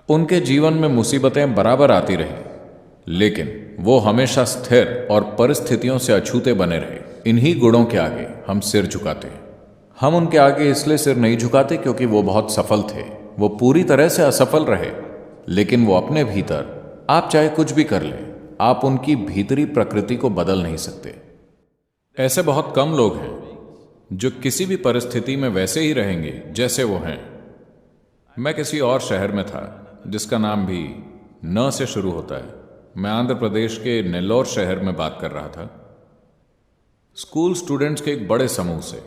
उनके जीवन में मुसीबतें बराबर आती रही, लेकिन वो हमेशा स्थिर और परिस्थितियों से अछूते बने रहे। इन्हीं गुणों के आगे हम सिर झुकाते हैं। हम उनके आगे इसलिए सिर नहीं झुकाते क्योंकि वो बहुत सफल थे। वो पूरी तरह से असफल रहे, लेकिन वो अपने भीतर, आप चाहे कुछ भी कर लें, आप उनकी भीतरी प्रकृति को बदल नहीं सकते। ऐसे बहुत कम लोग हैं जो किसी भी परिस्थिति में वैसे ही रहेंगे जैसे वो हैं। मैं किसी और शहर में था जिसका नाम भी न से शुरू होता है। मैं आंध्र प्रदेश के नेल्लोर शहर में बात कर रहा था, स्कूल स्टूडेंट्स के एक बड़े समूह से।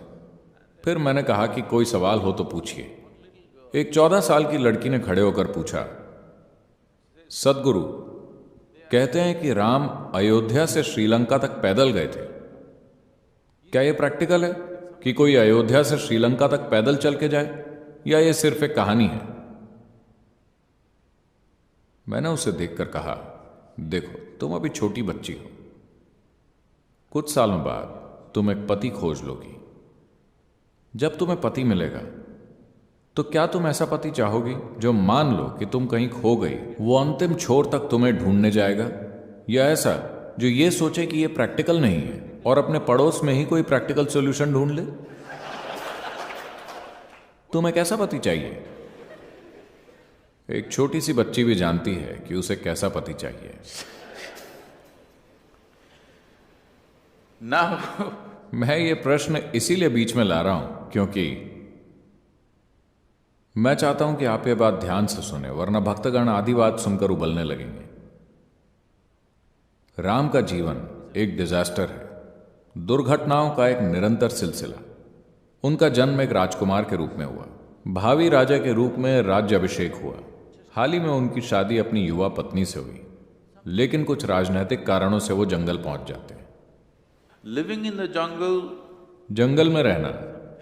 फिर मैंने कहा कि कोई सवाल हो तो पूछिए। एक 14 साल की लड़की ने खड़े होकर पूछा, सदगुरु, कहते हैं कि राम अयोध्या से श्रीलंका तक पैदल गए थे। क्या यह प्रैक्टिकल है कि कोई अयोध्या से श्रीलंका तक पैदल चल के जाए, या यह सिर्फ एक कहानी है? मैंने उसे देखकर कहा, देखो, तुम अभी छोटी बच्ची हो। कुछ सालों बाद तुम एक पति खोज लोगी। जब तुम्हें पति मिलेगा तो क्या तुम ऐसा पति चाहोगी जो मान लो कि तुम कहीं खो गई, वो अंतिम छोर तक तुम्हें ढूंढने जाएगा, या ऐसा जो ये सोचे कि ये प्रैक्टिकल नहीं है और अपने पड़ोस में ही कोई प्रैक्टिकल सॉल्यूशन ढूंढ ले? तुम्हें कैसा पति चाहिए? एक छोटी सी बच्ची भी जानती है कि उसे कैसा पति चाहिए। Now, मैं ये प्रश्न इसीलिए बीच में ला रहा हूं क्योंकि मैं चाहता हूं कि आप ये बात ध्यान से सुने, वरना भक्तगण आधी बात सुनकर उबलने लगेंगे। राम का जीवन एक डिजास्टर है, दुर्घटनाओं का एक निरंतर सिलसिला। उनका जन्म एक राजकुमार के रूप में हुआ, भावी राजा के रूप में राज्याभिषेक हुआ। हाल ही में उनकी शादी अपनी युवा पत्नी से हुई, लेकिन कुछ राजनीतिक कारणों से वो जंगल पहुंच जाते हैं। living in the jungle, जंगल में रहना,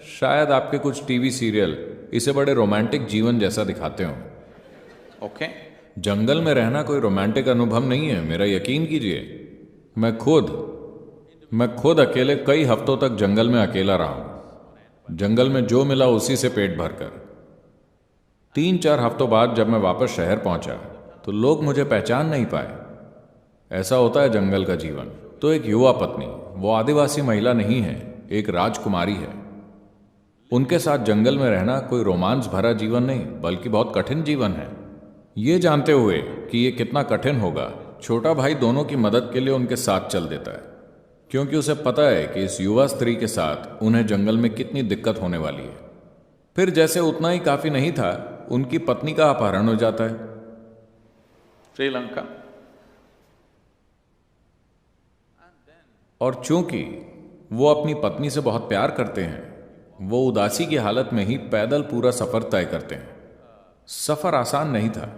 शायद आपके कुछ टीवी सीरियल इसे बड़े रोमांटिक जीवन जैसा दिखाते हो। okay? जंगल में रहना कोई रोमांटिक अनुभव नहीं है, मेरा यकीन कीजिए। मैं खुद अकेले कई हफ्तों तक जंगल में अकेला रहा हूं। जंगल में जो मिला उसी से पेट भरकर। 3-4 हफ्तों बाद जब मैं वापस शहर पहुंचा तो लोग मुझे पहचान नहीं पाए। ऐसा होता है जंगल का जीवन। तो एक युवा पत्नी, वो आदिवासी महिला नहीं है, एक राजकुमारी है। उनके साथ जंगल में रहना कोई रोमांस भरा जीवन नहीं, बल्कि बहुत कठिन जीवन है। ये जानते हुए कि ये कितना कठिन होगा, छोटा भाई दोनों की मदद के लिए उनके साथ चल देता है, क्योंकि उसे पता है कि इस युवा स्त्री के साथ उन्हें जंगल में कितनी दिक्कत होने वाली है। फिर जैसे उतना ही काफी नहीं था, उनकी पत्नी का अपहरण हो जाता है। श्रीलंका, और चूंकि वो अपनी पत्नी से बहुत प्यार करते हैं, वो उदासी की हालत में ही पैदल पूरा सफर तय करते हैं। सफर आसान नहीं था,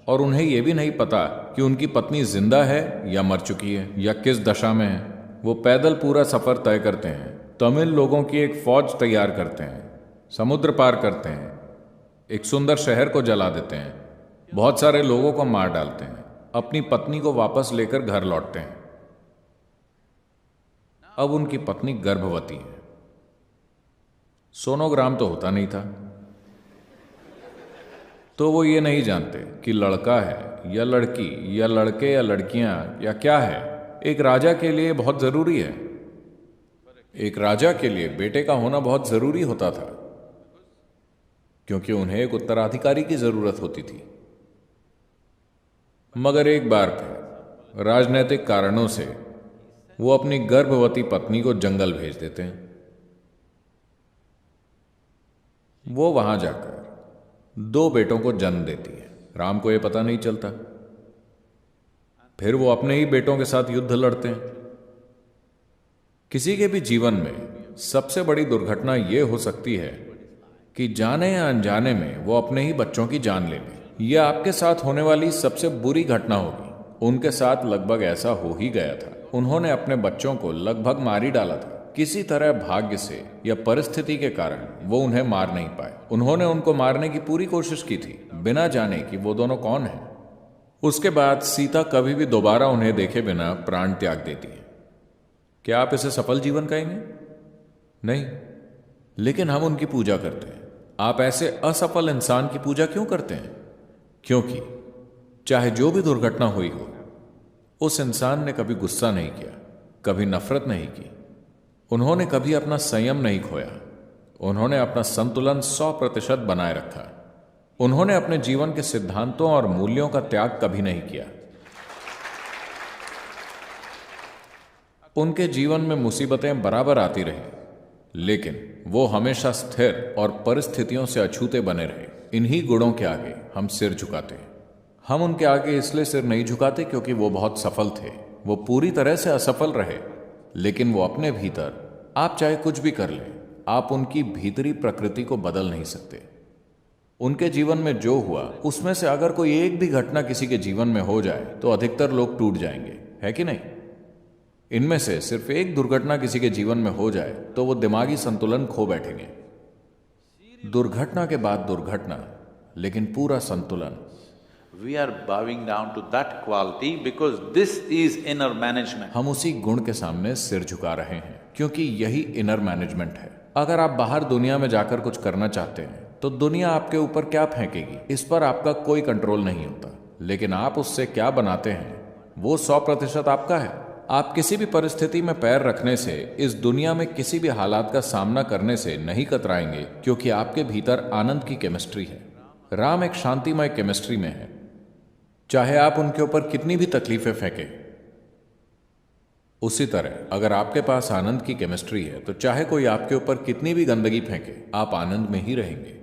और उन्हें यह भी नहीं पता कि उनकी पत्नी जिंदा है या मर चुकी है या किस दशा में है। वो पैदल पूरा सफर तय करते हैं, तमिल लोगों की एक फौज तैयार करते हैं, समुद्र पार करते हैं, एक सुंदर शहर को जला देते हैं, बहुत सारे लोगों को मार डालते हैं, अपनी पत्नी को वापस लेकर घर लौटते हैं। अब उनकी पत्नी गर्भवती है। सोनोग्राम तो होता नहीं था, तो वो ये नहीं जानते कि लड़का है या लड़की या लड़के या लड़कियां या क्या है। एक राजा के लिए बहुत जरूरी है। एक राजा के लिए बेटे का होना बहुत जरूरी होता था, क्योंकि उन्हें एक उत्तराधिकारी की जरूरत होती थी। मगर एक बार फिर राजनीतिक कारणों से वो अपनी गर्भवती पत्नी को जंगल भेज देते हैं। वो वहां जाकर 2 बेटों को जन्म देती है। राम को यह पता नहीं चलता। फिर वो अपने ही बेटों के साथ युद्ध लड़ते हैं। किसी के भी जीवन में सबसे बड़ी दुर्घटना यह हो सकती है कि जाने या अनजाने में वो अपने ही बच्चों की जान ले ले। यह आपके साथ होने वाली सबसे बुरी घटना होगी। उनके साथ लगभग ऐसा हो ही गया था। उन्होंने अपने बच्चों को लगभग मार ही डाला था। किसी तरह भाग्य से या परिस्थिति के कारण वो उन्हें मार नहीं पाए। उन्होंने उनको मारने की पूरी कोशिश की थी, बिना जाने कि वो दोनों कौन हैं। उसके बाद सीता कभी भी दोबारा उन्हें देखे बिना प्राण त्याग देती है। क्या आप इसे सफल जीवन कहेंगे? नहीं, लेकिन हम उनकी पूजा करते हैं। आप ऐसे असफल इंसान की पूजा क्यों करते हैं? क्योंकि चाहे जो भी दुर्घटना हुई हो, उस इंसान ने कभी गुस्सा नहीं किया, कभी नफरत नहीं की, उन्होंने कभी अपना संयम नहीं खोया, उन्होंने अपना संतुलन 100% बनाए रखा, उन्होंने अपने जीवन के सिद्धांतों और मूल्यों का त्याग कभी नहीं किया। उनके जीवन में मुसीबतें बराबर आती रही, लेकिन वो हमेशा स्थिर और परिस्थितियों से अछूते बने रहे। इन्हीं गुणों के आगे हम सिर झुकाते हैं। हम उनके आगे इसलिए सिर नहीं झुकाते क्योंकि वो बहुत सफल थे। वो पूरी तरह से असफल रहे, लेकिन वो अपने भीतर, आप चाहे कुछ भी कर लें, आप उनकी भीतरी प्रकृति को बदल नहीं सकते। उनके जीवन में जो हुआ, उसमें से अगर कोई एक भी घटना किसी के जीवन में हो जाए तो अधिकतर लोग टूट जाएंगे, है कि नहीं? इनमें से सिर्फ एक दुर्घटना किसी के जीवन में हो जाए तो वो दिमागी संतुलन खो बैठेंगे। दुर्घटना के बाद दुर्घटना, लेकिन पूरा संतुलन। We are bowing down to that quality because this is inner management. हम उसी गुण के सामने सिर झुका रहे हैं क्योंकि यही इनर मैनेजमेंट है। अगर आप बाहर दुनिया में जाकर कुछ करना चाहते हैं तो दुनिया आपके ऊपर क्या फेंकेगी, इस पर आपका कोई कंट्रोल नहीं होता, लेकिन आप उससे क्या बनाते हैं वो 100% आपका है। आप किसी भी परिस्थिति में पैर रखने से, इस दुनिया में किसी भी हालात का सामना करने से नहीं कतराएंगे, क्योंकि आपके भीतर आनंद की केमिस्ट्री है। राम एक शांतिमय केमिस्ट्री में है। चाहे आप उनके ऊपर कितनी भी तकलीफें फेंकें, उसी तरह अगर आपके पास आनंद की केमिस्ट्री है तो चाहे कोई आपके ऊपर कितनी भी गंदगी फेंके, आप आनंद में ही रहेंगे।